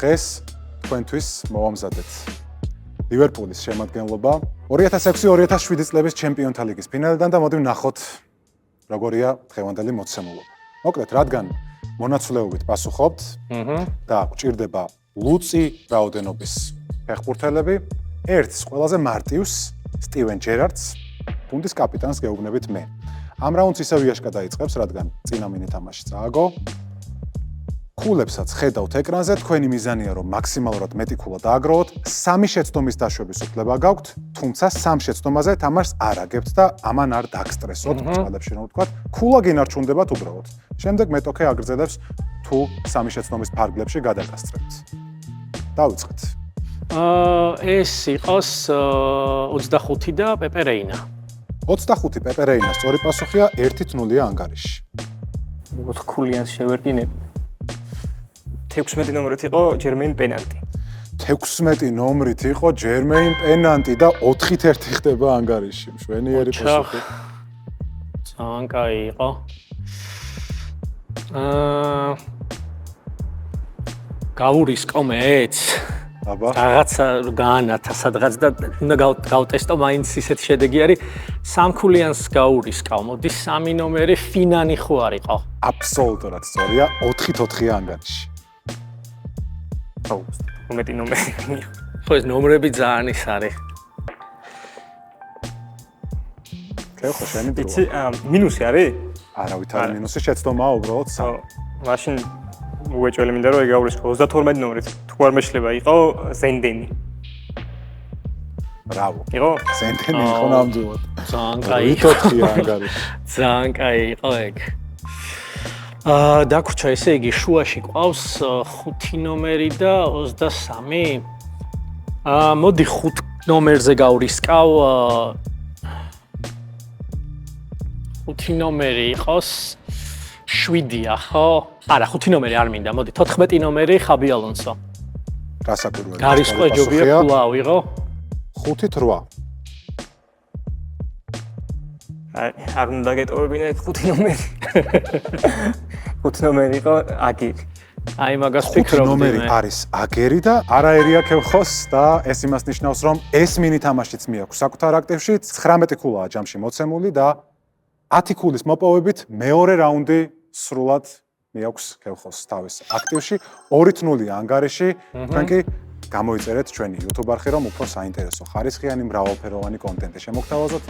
დღეს თქვენთვის მოვამზადეთ ლივერპულის შემადგენლობა 2006-2007 წლების ჩემპიონთა ლიგის ფინალიდან და მოდი ვნახოთ როგორია დღევანდელი მოცემულობა. მოკლედ, რადგან მონაცვლეობით პასუხობთ და გვჭირდება ლუწი რაოდენობის ფეხბურთელები, ერთს ყველაზე მარტივს სტივენ ჯერარდს, გუნდის კაპიტანს გეუბნებით მე. ამ რაუნდს ისევ იაშკა დაიწყებს, რადგან წინა მინი თამაში წააგო. ქულებსაც ხედავთ ეკრანზე, თქვენი მიზანია რომ მაქსიმალურად მეტი ქულა დააგროვოთ. 3 შეცდომის დაშვების უფლება გაქვთ, თუმცა 3 შეცდომაზე თამაშს არ აგებთ და ამან არ დაგსტრესოთ, წყალებში რომ ვთქვათ. ქულა გინარჩუნდებათ უბრალოდ. შემდეგ მეტოქე აგრძელებს თუ 3 შეცდომის ფარგლებში გადაგასწრებთ. დავიწყეთ. ეს იყოს 25 და პეპერეინა. 25 პეპერეინა სწორი პასუხია 1-0-ია ანგარიში. როგორც ქულიანს შევერკინებ. 16 ნომრით იყო ჯერმეინ პენანტი. 16 ნომრით იყო ჯერმეინ პენანტი და 4-1 ხდება ანგარიში. მშვენიერი პასუხი. ძალიან კაი იყო. გაურისკო მეც. აბა. რაღაცა გაანათა სადღაც და უნდა გავტესტო მაინც ისეთი შედეგი არის. სამქულიანს გაურისკავ. მოდი 3 ნომერი ფინანი ხო არ იყო? აბსოლუტურად სწორია 4-4-ია ანგარიში. აუ, უმეტი ნომერი. ხო ეს ნომრები ძალიან ის არის. ხო, შენი დრო. იცი, მინუსი არის? არავითარი მინუსი შეცდომაა უბრალოდ 3. მაშინ უეჭველი მინდა რომ ეგაურისკო 32 ნომრით. თუ არ მეშლება იყო ზენდენი. ბრავო. იყო? ზენდენი იყო ნამდვილად. ძალიან კაი. 4-4-ია ანგარიში. ძალიან კაი იყო ეგ. დაგვრჩა ესე იგი შუაში ყავს 5 ნომერი და 23. მოდი 5 ნომერზე გავრისკავ. 5 ნომერი იყოს 7-ია, ხო? არა, 5 ნომერი არ მინდა. მოდი 14 ნომერი ხაბი ალონსო. გასაკვირველი. გარისყო ჯობია ქულა ავიღო. 5-8. არ უნდა გეტოვებინეთ 5 ნომერი. 5 ნომერი იყო აგერი. აი მაგას 5 ფიქრობდი ნომერი მე. არის აგერი და არაერია ქევხოს და ეს იმას ნიშნავს რომ ეს მინი თამაშიც მიაქვს საკუთარ აქტივში 19 ქულაა ჯამში მოცემული და 10 ქულის მოპოვებით მეორე რაუნდი სრულად მიაქვს ქევხოს თავის აქტივში 2-0-ია ანგარიში. თქვენ კი გამოიწერეთ ჩვენი YouTube არხი რომ უფრო საინტერესო ხარისხიანი მრავალფეროვანი კონტენტი შემოგთავაზოთ.